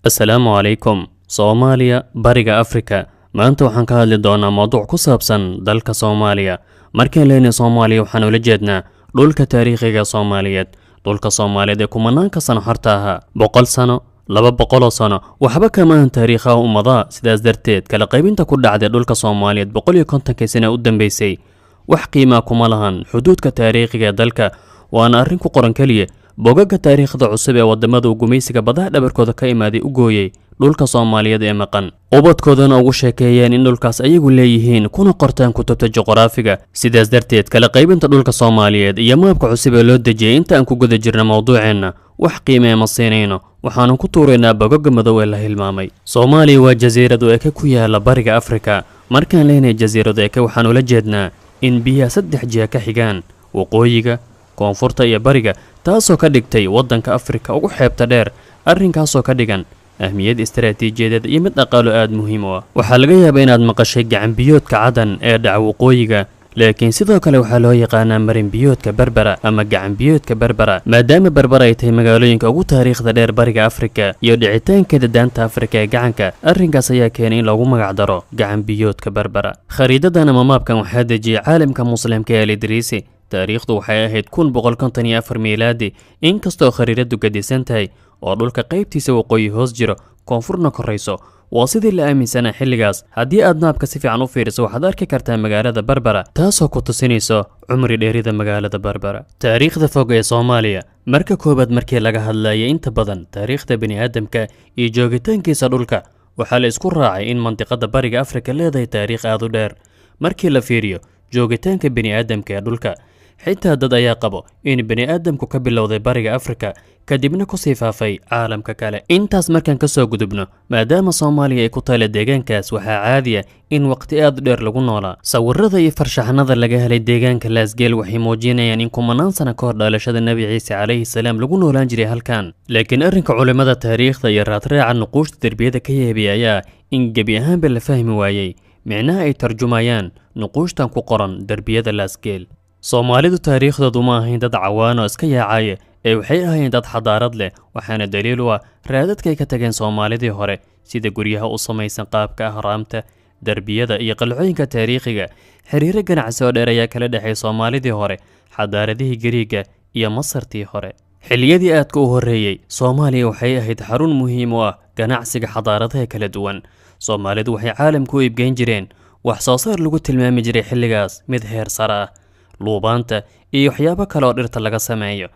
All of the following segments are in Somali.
Assalaamu calaykum. Soomaaliya bariga Afrika. Maanta waxaan ka hadli doonaa mowduuc ku saabsan dalka Soomaaliya. Markaan leenahay Soomaaliya waxaan ula jeednaa dhulka taariikhiga Soomaaliyeed. Dhulka Soomaaliyeed ee kumanaanka sano horta ahaa 100 sano 200 sano waxba kama ahan taariikhaha ummadaha. sidaas darteed kala qaybinta ku dhacday dhulka Soomaaliyeed 150 sano u dambeysay wax qiimo kuma lahan xuduudka taariikhiga dalka. waana arrin ku qoran kaliya bogaga taariikhda cusub ee wadamada gumaysiga badaha dhabarkooda ka imaaday u gooyay dhulka Soomaaliyeed ee maqan. ubadkoodana ugu sheekeeyeen in dhulkaas ayagu leeyihiin kuna qortaan kutubta juqraafiga. sidaas darteed kala qaybinta dhulka Soomaaliyeed iyo maabka cusub ee loo dejiyay inta aan ku guda jirna mowduuceena wax qiimo ma siinayno. waxaan ku tuureynaa bogaga madow ee la hilmaamay. Soomaaliya waa jasiirad oo ku yaala bariga Afrika. markaan leenahay jasiirad waxaan ula jeednaa in biyaha 3 jiha ka xigaan waqooyiga, koonfurta iyo bariga, taasoo ka dhigtay wadanka Afrika ugu xeebta dheer. arrinkaasoo ka dhigan ahmiyad istiraatiijiyadeed iyo mid dhaqaale aad muhiim u ah. waxaa laga yaabaa inaad maqashay gacan biyoodka cadan ee dhaca waqooyiga, laakiin sidoo kale waxaa loo yaqaanaa marin biyoodka Berbera ama gacan biyoodka Berbera, maadaama Berbera ay tahay magaalooyinka ugu taariikhda dheer bariga Afrika iyo dhicitaankeeda daanta Afrika ee gacanka. arrinkaas ayaa keenay in lagu magac daro gacan biyoodka Berbera. khariidadan ama maabkan waxaa dejiyay caalamka muslimka ee Idriisi. taariikhdu waxay ahayd 1154 miilaadi, inkastoo khariiradu gadisan tahay oo dhulka qaybtiisa waqooyi hoos jiro koonfurna korayso. waa sidii la aaminsanaa xilligaas. haddii aad maabka si fiican u fiiriso waxaad arki kartaa magaalada Berbera, taasoo ku tusinayso cumri dheerida magaalada Berbera. taariikhda fog ee Soomaaliya marka koobaad markii laga hadlayay inta badan taariikhda bini'aadamka iyo joogitaankiisa dhulka, waxaa la isku raacay in mantiqada bariga Afrika leedahay taariikh aad u dheer markii la fiiriyo joogitaanka bini'aadamka ee dhulka. xitaa dad ayaa qabo in bini'aadamku ka bilowday bariga Afrika kadibna ku sii faafay caalamka kale. intaas markaan ka soo gudubno, maadaama Soomaaliya ay ku taala deegaankaas, waxaa caadiya in waqti aad u dheer lagu noolaa. sawirrada iyo farshaxanada laga helay deegaanka Laasgeel waxay muujinayaan in kumanaan sano ka hor dhalashada Nabi Ciise calayhi salaam lagu noolaan jiray halkan. laakiin arrinka culimada taariikhda iyo raadraaca nuquushta derbiyada ka yeebay ayaa in gebi ahaanba la fahmi waayey micnaha ay tarjumayaan nuquushtan ku qoran derbiyada Laasgeel. Soomaalidu taariikhdoodu ma ahayn dad cawaan oo iska yaacaya, waxay ahaayeen dad xadaarad leh. waxaana daliil u ah raadadka ay ka tageen Soomaalidii hore, sida guryaha u samaysan qaabka ahraamta, derbiyada iyo qalcooyinka taariikhiga. xiriiro ganacsi oo dheer ayaa kala dhexeeyay Soomaalidii hore, xadaaradihii Giriiga iyo Masartii hore. xilliyadii aadka u horreeyay, Soomaaliya waxay ahayd xarun muhiim u ah ganacsiga xadaaradaha kala duwan. Soomaalidu waxay caalamka u iibgeyn jireen wax soo saar lagu tilmaami jiray xilligaas mid heer sare ah, luubaanta iyo waxyaabo kale oo dhirta laga sameeyo.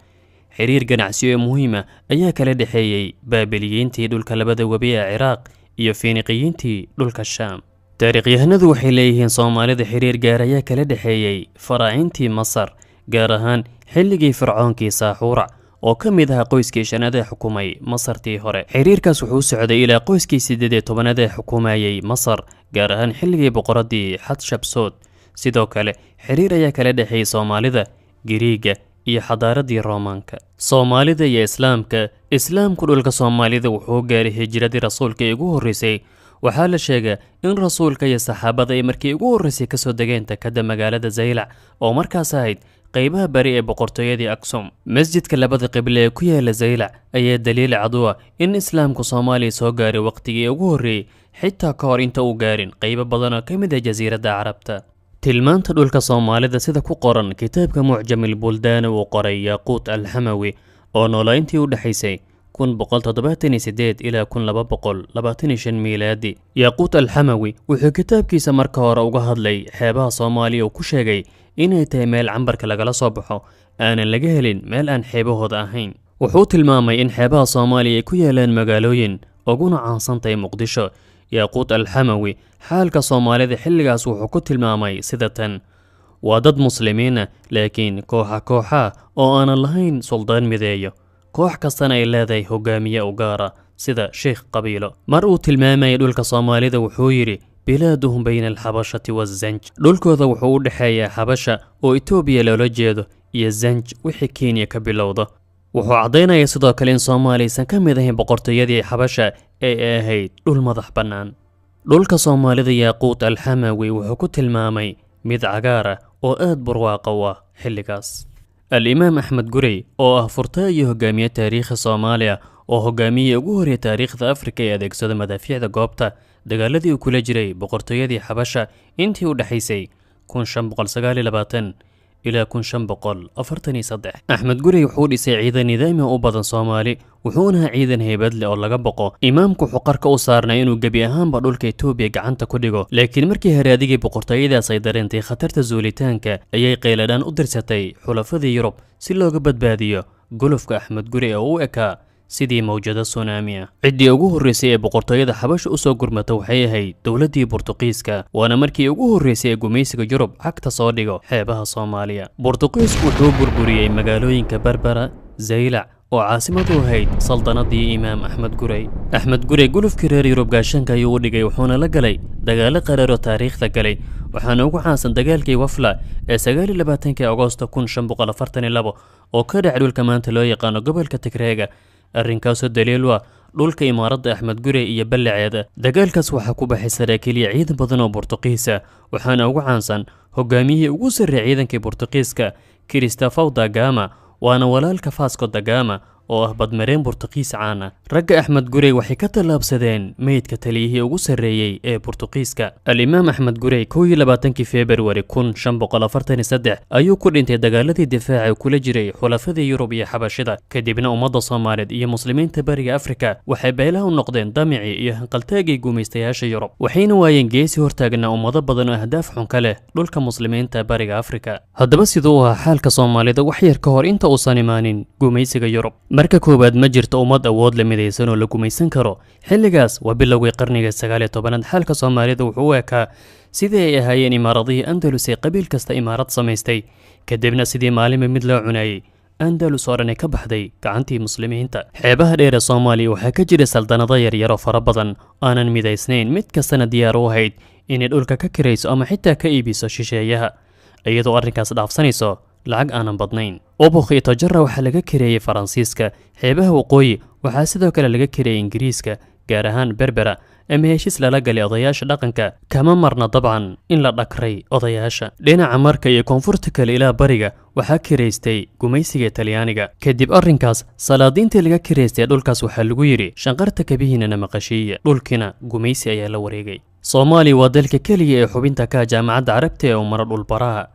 xiriir ganacsi oo muhiim ah ayaa kala dhexeeyay baabiliyiintii dhulka labada webi ee Ciraaq iyo Fiiniqiyiintii dhulka Shaam. taariikhyahanadu waxay leeyihiin Soomaalida xiriir gaar ayaa kala dhexeeyay faraacintii Masar, gaar ahaan xilligii fircoonkii Saaxuura oo ka mid ahaa qoyskii shanaad ee xukumay Masartii hore. xiriirkaas wuxuu socday ilaa qoyskii 18 ee xukumayay Masar, gaar ahaan xilligii boqoradii Hatshepsut. sidoo kale xiriir ayaa kala dhexeeyay Soomaalida, Giriiga iyo xadaaradii Roomaanka. Soomaalida iyo Islaamka. Islaamku dhulka Soomaalida wuxuu gaaray hijradii rasuulka ee ugu horreysay. waxaa la sheegaa in rasuulka iyo saxaabada ay markii ugu horreysay ka soo degeen takada magaalada Zaylac oo markaas ahayd qaybaha bari ee boqortooyadii Aksum. masjidka labada qibla ee ku yaala Zaylac ayaa daliil cad u ah in Islaamku Soomaaliya soo gaaray waqtigii ugu horreeyay, xitaa ka hor inta uu gaarin qaybo badan oo ka mid ah jasiiradda Carabta. tilmaanta dhulka Soomaalida sida ku qoran kitaabka Mucjamil Buldaan uu qoray Yaquut Alxamawi oo noolayntii u dhaxaysay 1178 ilaa 1225 miilaadi. Yaquut Alxamawi wuxuu kitaabkiisa marka hore uga hadlay xeebaha Soomaaliya oo ku sheegay inay tahay meel cambarka lagala soo baxo, aanan laga helin meel aan xeebahooda ahayn. wuxuu tilmaamay in xeebaha Soomaaliya ay ku yaalaan magaalooyin uguna caansan tahay Muqdisho. Yaquut Alxamawi xaalka Soomaalida xilligaas wuxuu ku tilmaamay sida tan: waa dad muslimiin ah, laakiin kooxa oo aanan lahayn suldaan mideeyo. koox kastana ay leedahay hogaamiye u gaara sida sheekh qabiilo. mar uu tilmaamayay dhulka Soomaalida wuxuu yidhi: bilaaduhum bayna alxabashati wazanj. dhulkooda wuxuu u dhexeeyaa Xabasha oo Itoobiya loola jeedo iyo Zanj wixii Kenya ka bilowda. wuxuu caddaynaya sidoo kale in Soomaaliya aysan ka mid ahayn boqortooyadii Xabasha ee ahayd dhul madax bannaan. dhulka Soomaalida Yaquut Alxamawi wuxuu ku tilmaamay mid cagaar ah oo aad barwaaqo u ah xilligaas. الإمام أحمد قري oo ah furta iyo hogaamiye taariikhi Soomaaliya oo hogaamiyey ugu horreeyay taariikhda Afrika ee adeegsada madaafiicda goobta dagaaladii uu kula jiray boqortooyadii Xabasha intii u dhaxaysay 1529 ilaa 1543. Axmed Gurey wuxuu dhisay ciidan nidaami u badan Soomaali, wuxuuna ciidan heybad leh oo laga boqo. Imaamku wuxuu qarka u saarnay inuu gebi ahaanba dhulka Itoobiya gacanta ku dhigo, laakiin markii haraadigii boqortooyadaas ay dareentay khatarta zuulitaanka ayay qayladhaan u dirsatay xulafadii Yurub si looga badbaadiyo gulufka Axmed Gurey oo u ekaa sidii mawjado tsunami ah. Ciddii ugu horreysay ee boqortooyada Xabasha u soo gurmata waxay ahayd dowladdii Boortaqiiska, waana markii ugu horreysay ee gumaysiga Yurub cagta soo dhigo xeebaha Soomaaliya. Boortaqiisku wuxuu burburiyey magaalooyinka Berbera, Zaylac oo caasimad u ahayd saldanadii Imaam Axmed Gurey. Axmed Gurey gulufkii reer Yurub gaashaanka ayuu u dhigay, wuxuuna la galay dagaalo qaraaro taariikhda galay, waxaana ugu caansan dagaalkii Wafla ee 29 Agoosto 1542 oo ka dhacay dhulka maanta loo yaqaano gobolka Tigreega. arrinkaasoo daliil u ah dhulka imaaradda Axmed Gurey iyo ballaceeda. Dagaalkaas waxaa ku baxay saraakiil iyo ciidan badan oo Boortaqiis ah, waxaana ugu caansan hogaamiyihii ugu sarreeyay ciidankii Boortaqiiska Christopher da Gama, waana walaalka Vasco da Gama oo ah badmareen Boortaqiis caan ah. Ragga Axmed Gurey waxay ka tallaabsadeen meydka taliyihii ugu sarreeyay ee Boortaqiiska. Al-Imaam Axmed Gurey 22 February 1543 ayuu ku dhintay dagaaladii difaaca kula jiray xulafadii Yurub iyo Xabashida. Kadibna ummadda Soomaaliyeed iyo muslimiinta bariga Afrika waxay beelaha u noqdeen damicii iyo hanqaltaagii gumaystayaasha Yurub, waxayna waayeen geesi hortaagnaa ummado badan oo ahdaaf xun ka leh dhulka muslimiinta bariga Afrika. Haddaba siduu u ahaa xaalka Soomaalida wax yar ka hor inta uusan imaanin gumaysiga Yurub? marka koobaad ma jirto ummad awood la midaysan oo la gumaysan karo. Xilligaas waa bilowgii qarniga 19aad xalka Soomaalida wuxuu u ekaa sidii ay ahaayeen imaaradihii Andalus ee qabiil kasta imaarad samaystay, kadibna sidii maalinba mid loo cunayay Andalus oo dhan ka baxday gacantii muslimiinta. Xeebaha dheer ee Soomaaliya waxaa ka jira saldanado yaryar oo fara badan aanan midaysnayn, mid kastana diyaar u ahayd inay dhulka ka kirayso ama xitaa ka iibiso shisheeyaha, iyadoo arrinkaas dhaafsanayso lacag aanan badnayn. Obokh iyo Tajara waxaa laga kireeyay Faransiiska, xeebaha waqooyi waxaa sidoo kale laga kireeyay Ingiriiska, gaar ahaan Berbera, ama heshiis lala galay odayaasha dhaqanka. Kama marna dabcan in la dhakray odayaasha. Dhinaca marka iyo koonfurta kale ilaa bariga waxaa kireystay gumaysiga Talyaaniga. Kadib arrinkaas, salaadiintii laga kireystay dhulkaas waxaa lagu yiri shanqarta kabihiinana maqashiya, dhulkina gumaysi ayaa la wareegay. Soomaaliya waa dalka keliya ee xubinta ka Jaamacadda Carabta ee umara dhulbaraha.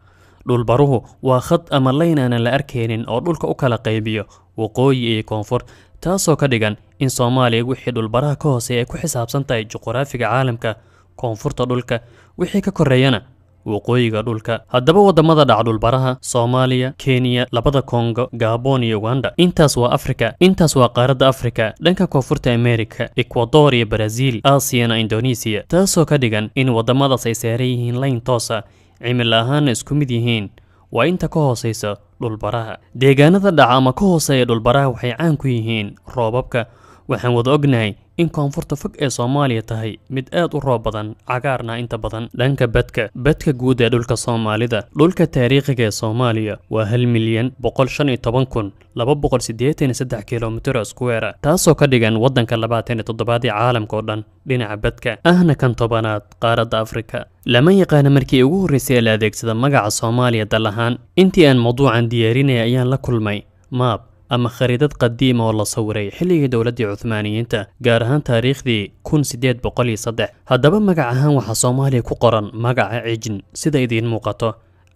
dhulbaruhu waa khad ama layn aan la arkaynin oo dhulka u kala qaybiyo waqooyi iyo koonfur, taasoo ka dhigan in Soomaaliya wixii dhulbaraha ka hooseeya ay ku xisaabsan tahay juqraafiga caalamka, koonfurta dhulka wixii ka koreeyana waqooyiga dhulka. Haddaba wadamada dhaca dhulbaraha Soomaaliya, Kenya, labada Kongo, Gabon iyo Uganda, intaas waa Afrika, intaas waa qaaradda Afrika. Dhanka koonfurta America, Ecuador iyo Brazil, Aasiya na Indonesia, taasoo ka dhigan in wadamadaas ay saaran yihiin layn toosa, cimil ahaan isku mid yihiin. Waa inta ka hooseysa dhulbaraha. Deegaanada dhaca ama ka hooseeya dhulbaraha waxay caan ku yihiin roobabka. Waxaan wada ognahay in koonfurta fog ee Soomaaliya tahay mid aad u roob badan, cagaarna inta badan. Dhanka badka guud ee dhulka Soomaalida, dhulka taariikhiga ee Soomaaliya waa 1,115,283 kilomitir square, taasoo ka dhigan wadanka 27 ee caalamka oo dhan dhinaca badka ahna kan tobanaad qaaradda Afrika. lama yaqaan markii ugu horreysay la adeegsada magaca Soomaaliya dal ahaan. Intii aan mawduucan diyaarinay ayaan la kulmay map ama khariidad qadiim oo la sawiray xilligii dowladda Cuthmaaniyiinta, gaar ahaan taariikhdii 1803. haddaba magac ahaan waxaa Soomaaliya ku qoran magaca Cijin sida idiin muuqato,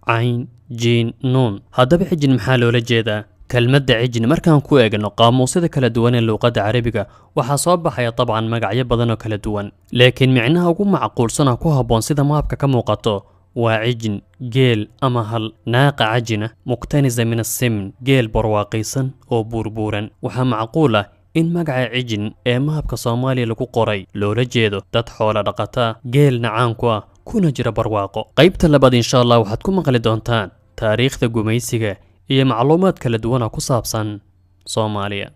Cayn, Jiin, Nuun. haddaba Cijin maxaa loola jeedaa? kelmadda Cijin markaan ku eegno qaamuusyada kala duwan ee luqadda Carabiga waxaa soo baxaya dabcan magacyo badan oo kala duwan, laakiin micnaha ugu macquulsan oo ku habboon sida maapka ka muuqato waa Cijin, geel ama hal, naaqa cajina muqtanisa min as-simn, geel barwaaqaysan oo buurbuuran. waxaa macquul ah in magaca Cijin ee maapka Soomaaliya lagu qoray loola jeedo dad xoolo dhaqata, geelna caan ku ah kuna jira barwaaqo. qaybta labaad insha Allah waxaad ku maqli doontaan taariikhda gumaysiga iyo macluumaad kala duwan oo ku saabsan Soomaaliya.